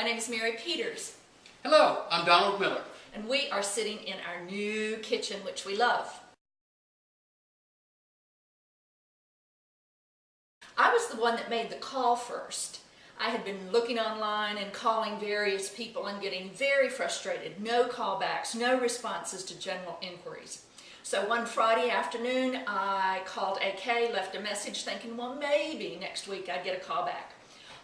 My name is Mary Peters. Hello, I'm Donald Miller. And we are sitting in our new kitchen, which we love. I was the one that made the call first. I had been looking online and calling various people and getting very frustrated. No callbacks, no responses to general inquiries. So one Friday afternoon, I called AK, left a message thinking, well, maybe next week I'd get a call back.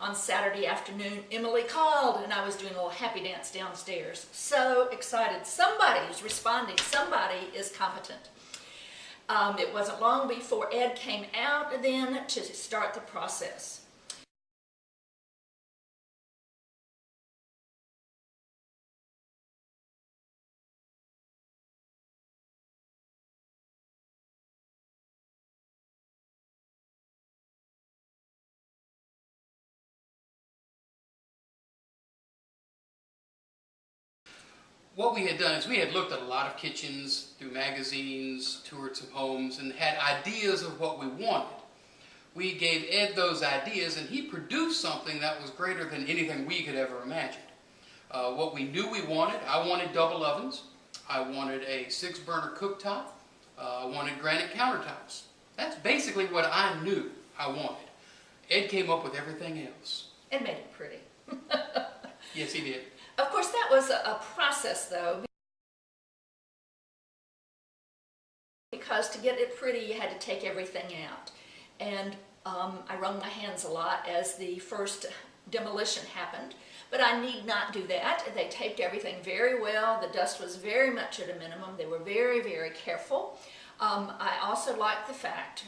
On Saturday afternoon, Emily called and I was doing a little happy dance downstairs. So excited. Somebody's responding. Somebody is competent. It wasn't long before Ed came out then to start the process. What we had done is we had looked at a lot of kitchens through magazines, toured some homes, and had ideas of what we wanted. We gave Ed those ideas and he produced something that was greater than anything we could ever imagine. What we knew we wanted, I wanted double ovens, I wanted a 6-burner cooktop, I wanted granite countertops. That's basically what I knew I wanted. Ed came up with everything else. And made it pretty. Yes, he did. Of course, that was a process, though, because to get it pretty, you had to take everything out. And I wrung my hands a lot as the first demolition happened, but I need not do that. They taped everything very well. The dust was very much at a minimum. They were very, very careful. I also liked the fact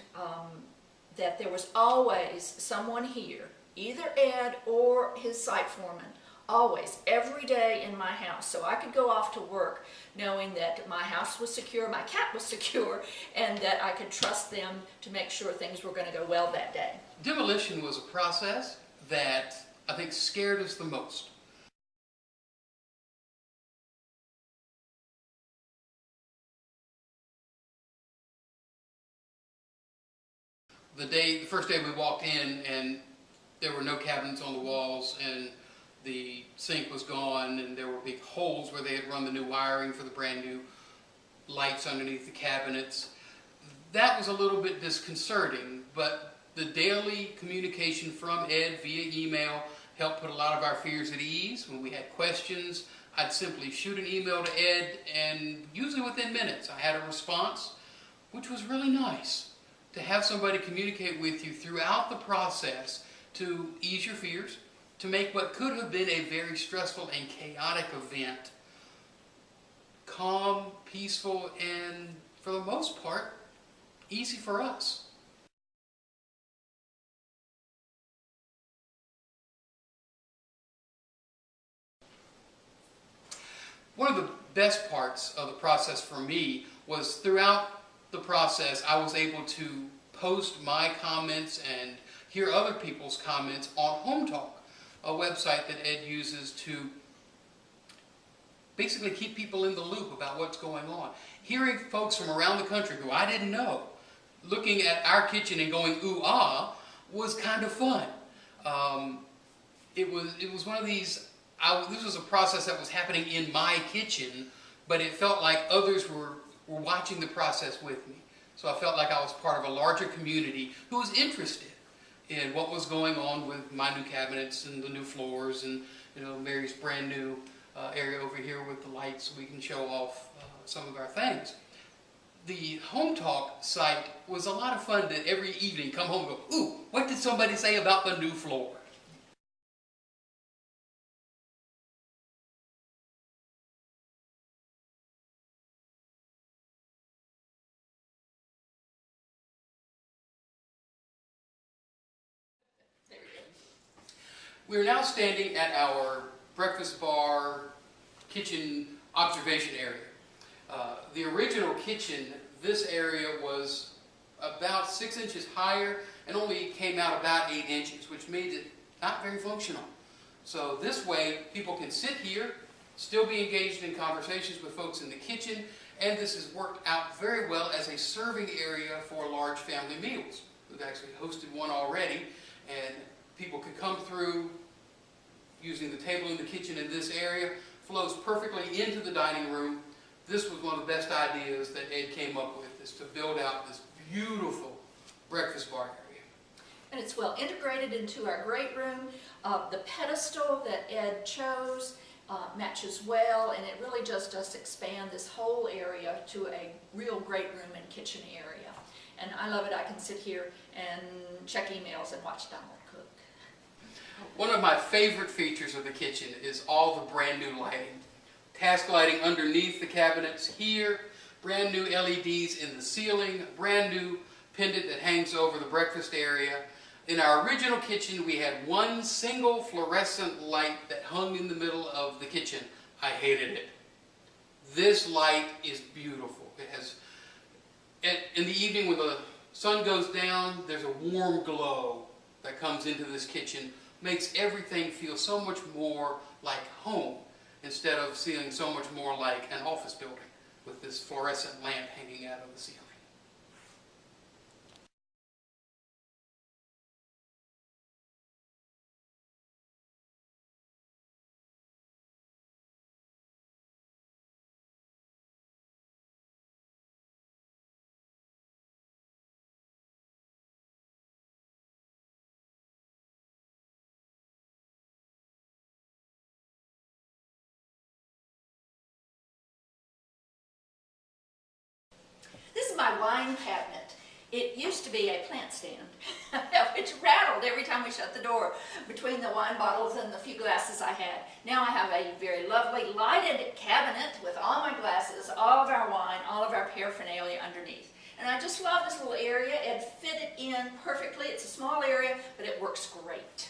that there was always someone here, either Ed or his site foreman, always, every day in my house. So I could go off to work knowing that my house was secure, my cat was secure, and that I could trust them to make sure things were going to go well that day. Demolition was a process that I think scared us the most. The first day we walked in and there were no cabinets on the walls and the sink was gone and there were big holes where they had run the new wiring for the brand new lights underneath the cabinets. That was a little bit disconcerting, but the daily communication from Ed via email helped put a lot of our fears at ease. When we had questions, I'd simply shoot an email to Ed and usually within minutes I had a response, which was really nice to have somebody communicate with you throughout the process to ease your fears, to make what could have been a very stressful and chaotic event calm, peaceful, and for the most part, easy for us. One of the best parts of the process for me was throughout the process I was able to post my comments and hear other people's comments on Home Talk, a website that Ed uses to basically keep people in the loop about what's going on. Hearing folks from around the country who I didn't know, looking at our kitchen and going ooh ah, was kind of fun. It was one of these, this was a process that was happening in my kitchen, but it felt like others were watching the process with me. So I felt like I was part of a larger community who was interested in what was going on with my new cabinets and the new floors and Mary's brand new area over here with the lights so we can show off some of our things. The Home Talk site was a lot of fun to every evening come home and go, ooh, what did somebody say about the new floor? We're now standing at our breakfast bar kitchen observation area. The original kitchen, this area was about 6 inches higher and only came out about 8 inches, which made it not very functional. So this way people can sit here, still be engaged in conversations with folks in the kitchen, and this has worked out very well as a serving area for large family meals. We've actually hosted one already, and people could come through, using the table in the kitchen in this area, flows perfectly into the dining room. This was one of the best ideas that Ed came up with, is to build out this beautiful breakfast bar area. And it's well integrated into our great room. The pedestal that Ed chose matches well, and it really just does expand this whole area to a real great room and kitchen area. And I love it. I can sit here and check emails and watch Donald cook. One of my favorite features of the kitchen is all the brand new lighting. Task lighting underneath the cabinets here, brand new LEDs in the ceiling, brand new pendant that hangs over the breakfast area. In our original kitchen, we had one single fluorescent light that hung in the middle of the kitchen. I hated it. This light is beautiful. It has, in the evening when the sun goes down, there's a warm glow that comes into this kitchen. Makes everything feel so much more like home, instead of feeling so much more like an office building with this fluorescent lamp hanging out of the ceiling. This is my wine cabinet. It used to be a plant stand, which rattled every time we shut the door between the wine bottles and the few glasses I had. Now I have a very lovely lighted cabinet with all my glasses, all of our wine, all of our paraphernalia underneath. And I just love this little area. It fit it in perfectly. It's a small area, but it works great.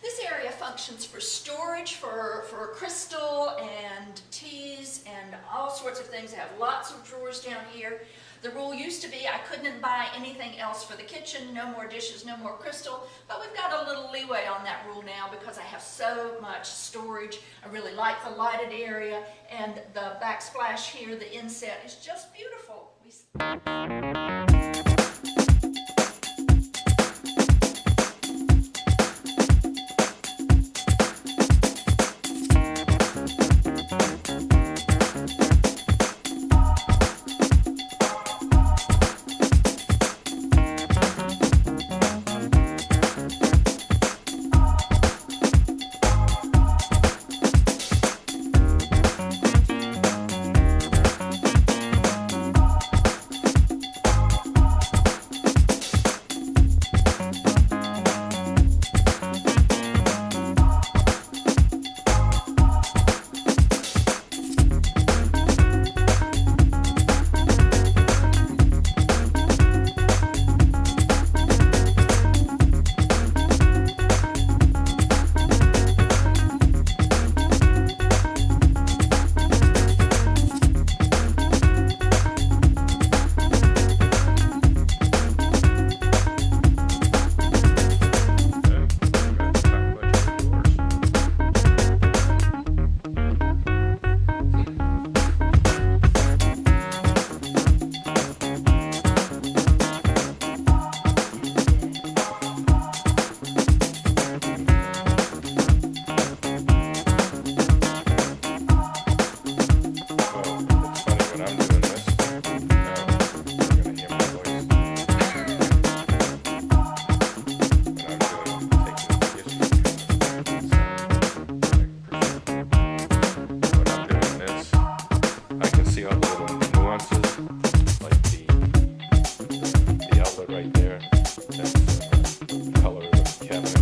This area functions for storage for crystal and teas and all sorts of things. I have lots of drawers down here. The rule used to be I couldn't buy anything else for the kitchen, no more dishes, no more crystal, but we've got a little leeway on that rule now because I have so much storage. I really like the lighted area, and the backsplash here, the inset, is just beautiful. Right there. That's the color of the cabinet.